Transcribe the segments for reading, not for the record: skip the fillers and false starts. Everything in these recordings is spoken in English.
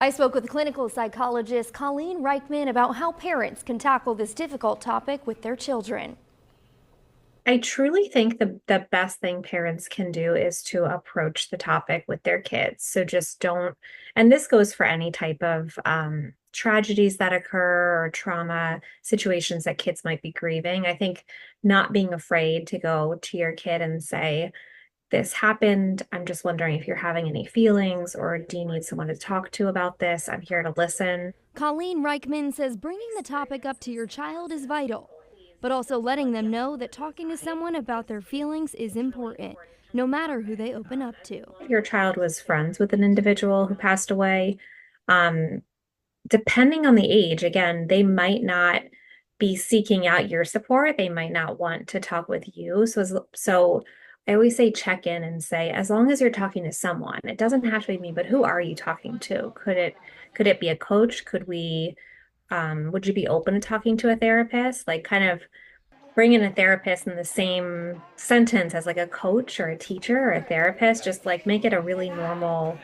I spoke with clinical psychologist Colleen Reichman about how parents can tackle this difficult topic with their children. I truly think the best thing parents can do is to approach the topic with their kids. So just don't, and this goes for any type of tragedies that occur or trauma situations that kids might be grieving. I think not being afraid to go to your kid and say, this happened. I'm just wondering if you're having any feelings, or do you need someone to talk to about this? I'm here to listen. Colleen Reichman says bringing the topic up to your child is vital, but also letting them know that talking to someone about their feelings is important, no matter who they open up to. If your child was friends with an individual who passed away, um, depending on the age, again, they might not be seeking out your support. They might not want to talk with you. So I always say check in and say, as long as you're talking to someone, it doesn't have to be me, but who are you talking to? Could it be a coach? Would you be open to talking to a therapist? Like kind of bring in a therapist in the same sentence as like a coach or a teacher or a therapist, just like make it a really normal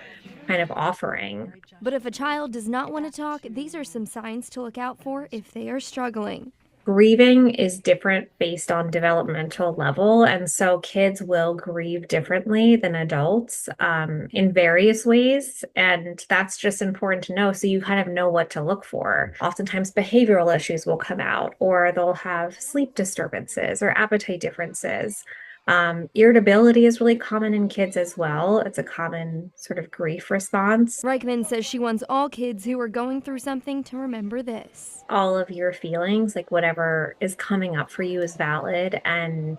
kind of offering. But if a child does not want to talk, these are some signs to look out for if they are struggling. Grieving is different based on developmental level, and so kids will grieve differently than adults in various ways, and that's just important to know so you kind of know what to look for. Oftentimes behavioral issues will come out, or they'll have sleep disturbances or appetite differences. Irritability is really common in kids as well. It's a common sort of grief response. Reichman says she wants all kids who are going through something to remember this. All of your feelings, like whatever is coming up for you, is valid. And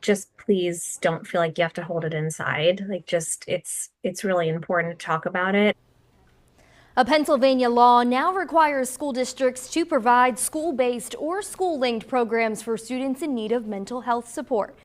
just please don't feel like you have to hold it inside. Like just it's really important to talk about it. A Pennsylvania law now requires school districts to provide school-based or school-linked programs for students in need of mental health support.